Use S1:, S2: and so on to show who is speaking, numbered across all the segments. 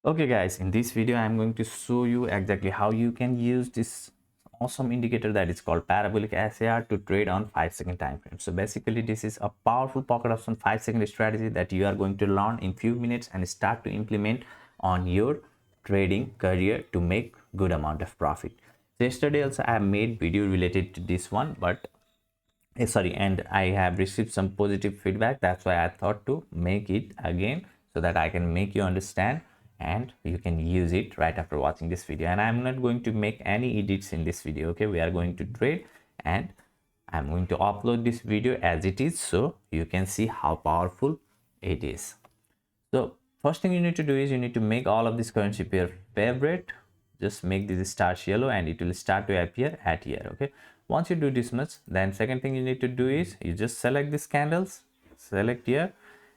S1: Okay guys, in this video I'm going to show you exactly how you can use this awesome indicator that is called parabolic SAR to trade on 5-second time frame. So basically this is a powerful pocket option 5-second strategy that you are going to learn in few minutes and start to implement on your trading career to make good amount of profit. So yesterday also I have made video related to this one, but sorry, and I have received some positive feedback. That's why I thought to make it again so that I can make you understand and you can use it right after watching this video. And I'm not going to make any edits in this video. Okay, we are going to trade and I'm going to upload this video as it is so you can see how powerful it is. So first thing you need to do is you need to make all of this currency pair favorite. Just make this start yellow and it will start to appear at here. Okay, once you do this much, then second thing you need to do is you just select these candles, select here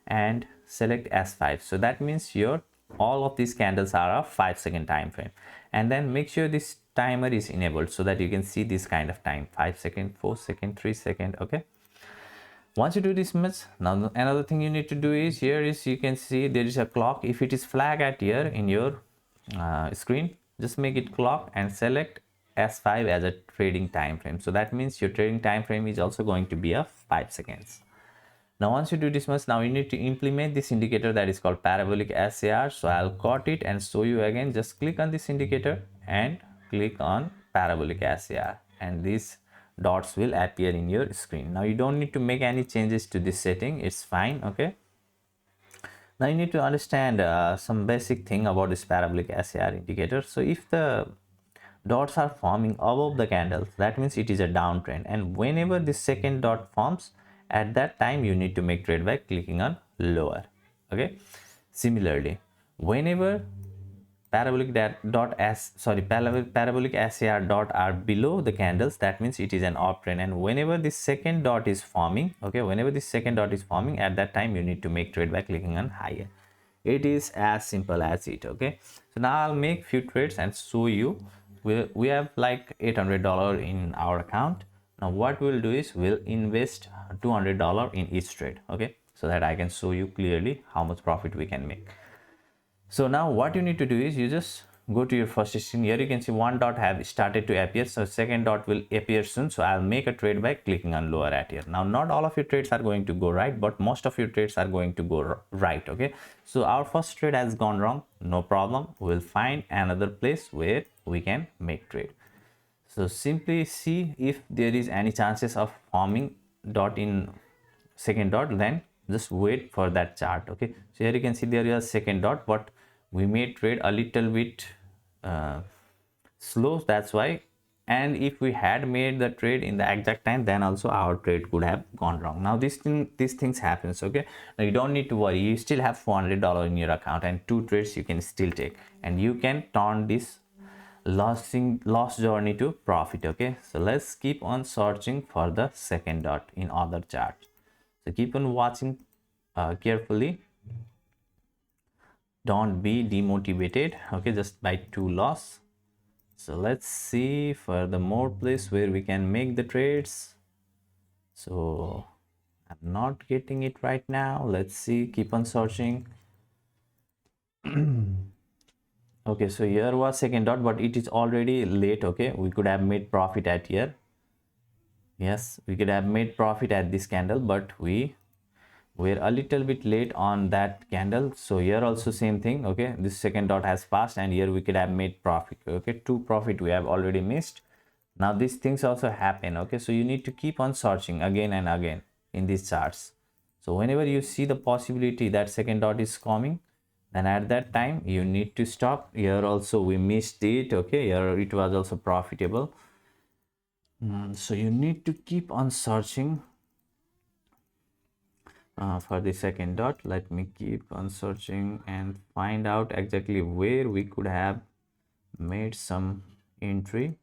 S1: and select S5. So that means your all of these candles are a 5-second time frame, and then make sure this timer is enabled so that you can see this kind of time: 5 second, 4 second, 3 second. Okay, once you do this much, now another thing you need to do is here is you can see there is a clock. If it is flag at here in your screen, just make it clock and select S5 as a trading time frame. So that means your trading time frame is also going to be a 5 seconds. Now once you do this much, now you need to implement this indicator that is called parabolic SAR. So I'll cut it and show you again. Just click on this indicator and click on parabolic SAR, and these dots will appear in your screen. Now you don't need to make any changes to this setting, it's fine. Okay, now you need to understand some basic thing about this parabolic SAR indicator. So if the dots are forming above the candles, that means it is a downtrend, and whenever this second dot forms, at that time you need to make trade by clicking on lower. Okay, similarly, whenever parabolic SAR dot are below the candles, that means it is an uptrend, and whenever this second dot is forming, okay, whenever this second dot is forming, at that time you need to make trade by clicking on higher. It is as simple as it. Okay, so now I'll make few trades and show you. We have like $800 in our account. Now what we'll do is we'll invest $200 in each trade. Okay, so that I can show you clearly how much profit we can make. So now what you need to do is you just go to your first screen. Here you can see one dot have started to appear, so second dot will appear soon. So I'll make a trade by clicking on lower at here. Now not all of your trades are going to go right, but most of your trades are going to go right. Okay, so our first trade has gone wrong, no problem, we'll find another place where we can make trade. So simply see if there is any chances of forming dot in second dot, then just wait for that chart. Okay, so here you can see there is a second dot, but we may trade a little bit slow, that's why. And if we had made the trade in the exact time, then also our trade could have gone wrong. Now these things happens. Okay, now you don't need to worry, you still have $400 in your account and two trades you can still take, and you can turn this lost journey to profit. Okay, so let's keep on searching for the second dot in other chart. So keep on watching carefully, don't be demotivated. Okay, just by two loss. So let's see for the more place where we can make the trades. So I'm not getting it right now. Let's see, keep on searching. Okay, so here was second dot, but it is already late. Okay, we could have made profit at here. Yes, we could have made profit at this candle, but we're a little bit late on that candle. So here also same thing. Okay, this second dot has passed and here we could have made profit. Okay, two profit we have already missed. Now these things also happen. Okay, so you need to keep on searching again and again in these charts. So whenever you see the possibility that second dot is coming, then at that time you need to stop. Here also we missed it. Okay, here it was also profitable. So you need to keep on searching for the second dot. Let me keep on searching and find out exactly where we could have made some entry.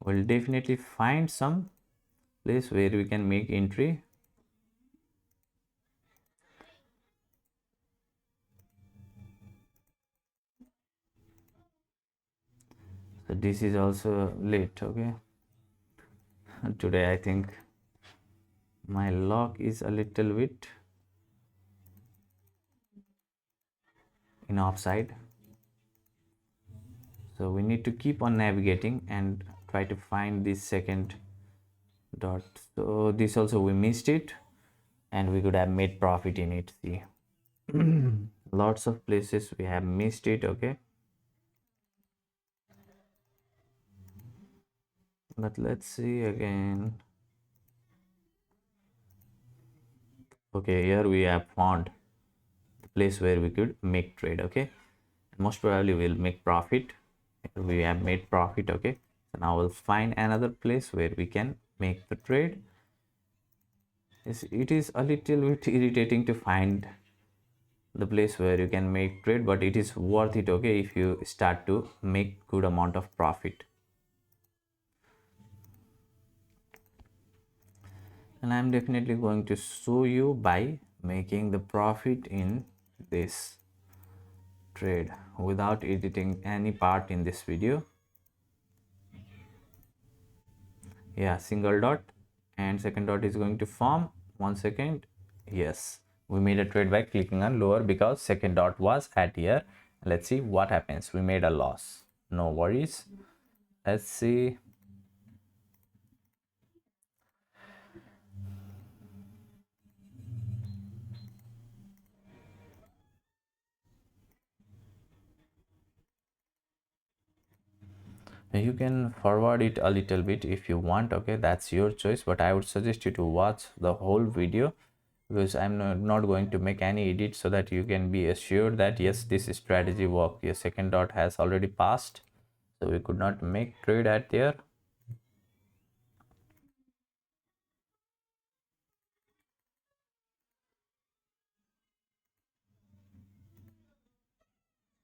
S1: We'll definitely find some place where we can make entry. So this is also late. Okay, today I think my luck is a little bit in offside. So we need to keep on navigating and try to find this second dot. So this also we missed it, and we could have made profit in it. See, lots of places we have missed it. Okay, but let's see again. Okay, here we have found the place where we could make trade. Okay, most probably we'll make profit. Here we have made profit. Okay, so now we'll find another place where we can make the trade. It is a little bit irritating to find the place where you can make trade, but it is worth it. Okay, if you start to make good amount of profit. And I'm definitely going to show you by making the profit in this trade without editing any part in this video. Yeah, single dot, and second dot is going to form. 1 second. Yes, we made a trade by clicking on lower because second dot was at here. Let's see what happens. We made a loss. No worries. Let's see. You can forward it a little bit if you want. Okay, that's your choice, but I would suggest you to watch the whole video because I'm not going to make any edit, so that you can be assured that yes, this strategy work. Your second dot has already passed, so we could not make trade at there.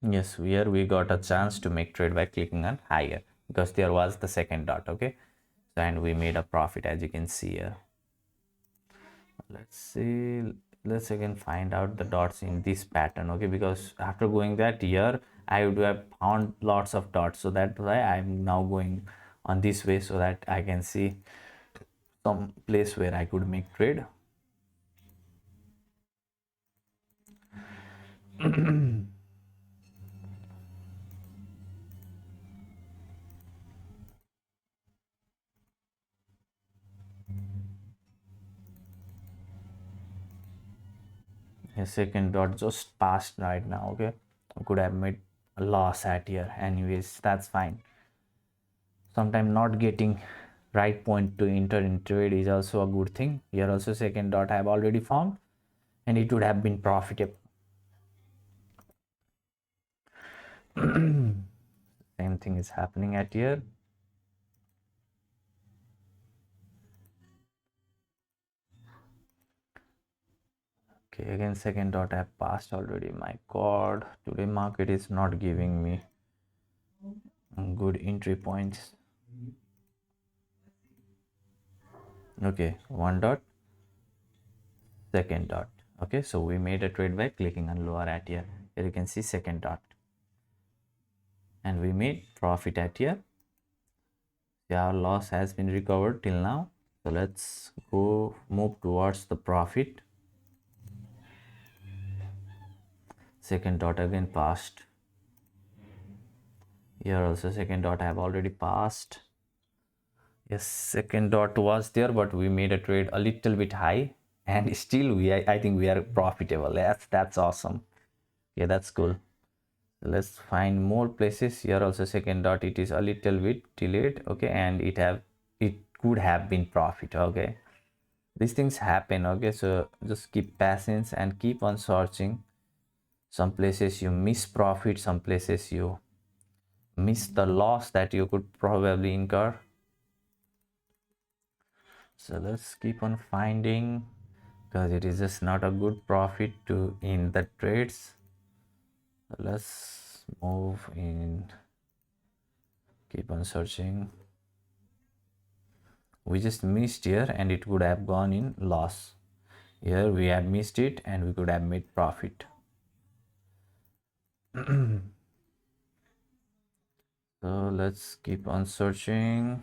S1: Yes, here we got a chance to make trade by clicking on higher because there was the second dot. Okay, so and we made a profit, as you can see here. Let's see, let's again find out the dots in this pattern. Okay, because after going that here I would have found lots of dots, so that's why I'm now going on this way so that I can see some place where I could make trade. A second dot just passed right now. Okay, I could have made a loss at here. Anyways, that's fine. Sometimes not getting right point to enter in trade is also a good thing. Here also second dot I have already found, and it would have been profitable. Same thing is happening at here. Okay, again second dot I have passed already. My god, today market is not giving me good entry points. Okay, one dot, second dot. Okay, so we made a trade by clicking on lower at here. Here you can see second dot, and we made profit at here. Yeah, our loss has been recovered till now, so let's go move towards the profit. Second dot again passed. Here also second dot I have already passed. Yes, second dot was there, but we made a trade a little bit high, and still I think we are profitable. That's awesome. Yeah, that's cool. Let's find more places. Here also second dot, it is a little bit delayed. Okay, and it could have been profit. Okay, these things happen. Okay, so just keep patience and keep on searching. Some places you miss profit, some places you miss the loss that you could probably incur. So let's keep on finding, because it is just not a good profit to in the trades. So let's move in, keep on searching. We just missed here and it would have gone in loss. Here we have missed it and we could have made profit. So let's keep on searching.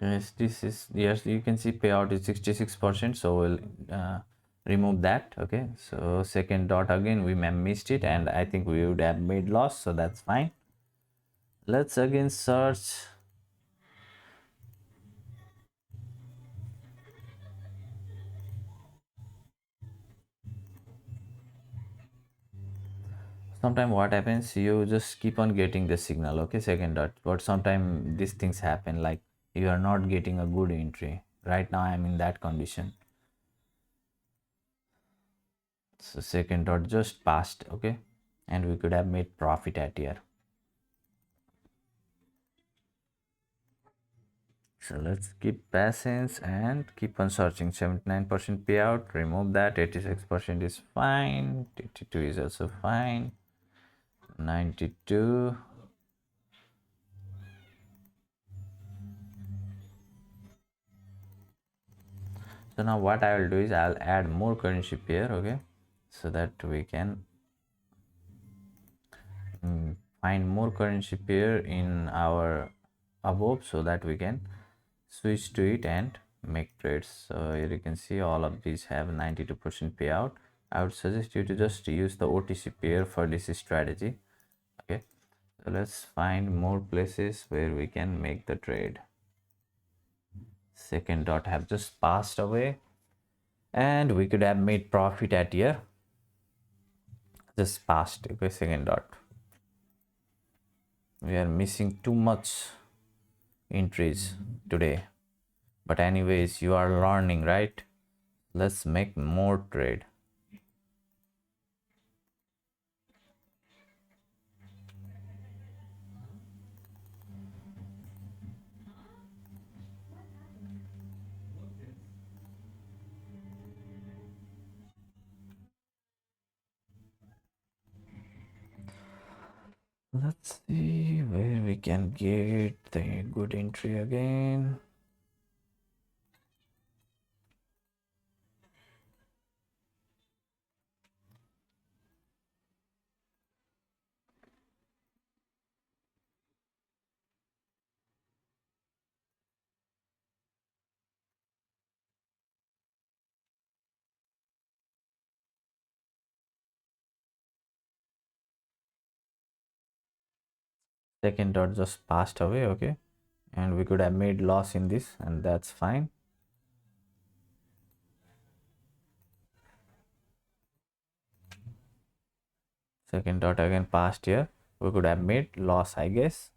S1: Yes, this is, yes, you can see payout is 66%, so we'll remove that. Okay, so second dot again we missed it, and I think we would have made loss, so that's fine. Let's again search. Sometimes what happens, you just keep on getting the signal, okay, second dot, but sometimes these things happen, like you are not getting a good entry. Right now I am in that condition. So second dot just passed, okay, and we could have made profit at here. So let's keep patience and keep on searching. 79% payout, remove that. 86% is fine. 82 is also fine. 92. So now what I will do is I'll add more currency pair, okay, so that we can find more currency pair in our above, so that we can switch to it and make trades. So here you can see all of these have 92% payout. I would suggest you to just use the OTC pair for this strategy. Okay, so let's find more places where we can make the trade. Second dot have just passed away, and we could have made profit at here. Just passed. Okay, second dot, we are missing too much entries today, but anyways, you are learning, right? Let's make more trade. Let's see where we can get the good entry again. Second dot just passed away, okay, and we could have made loss in this, and that's fine. Second dot again passed here, we could have made loss, I guess.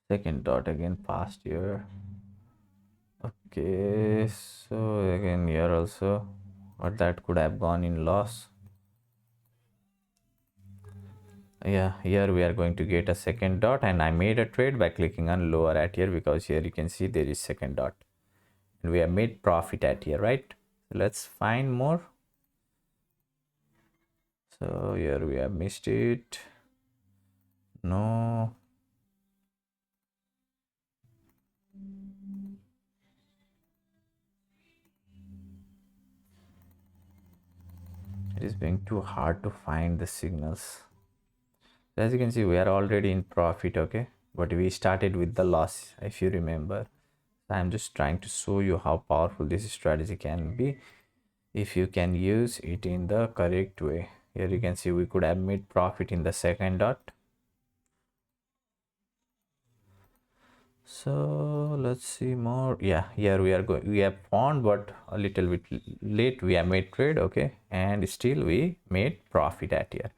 S1: Second dot again passed here. Okay, so again here also, but that could have gone in loss. Yeah, here we are going to get a second dot, and I made a trade by clicking on lower at here, because here you can see there is second dot, and we have made profit at here, right? Let's find more. So here we have missed it. No, it is being too hard to find the signals. As you can see, we are already in profit, okay, but we started with the loss, if you remember. I'm just trying to show you how powerful this strategy can be if you can use it in the correct way. Here you can see we could have made profit in the second dot. So let's see more. Yeah, here we are going, we have found, but a little bit late we have made trade, okay, and still we made profit at here.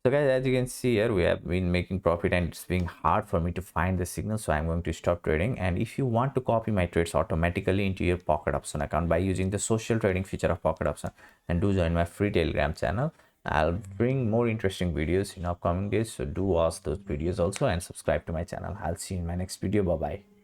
S1: So guys, as you can see here, we have been making profit, and it's being hard for me to find the signal, so I'm going to stop trading. And if you want to copy my trades automatically into your Pocket Option account by using the social trading feature of Pocket Option, then do join my free Telegram channel. I'll bring more interesting videos in upcoming days, so do watch those videos also and subscribe to my channel. I'll see you in my next video. Bye bye.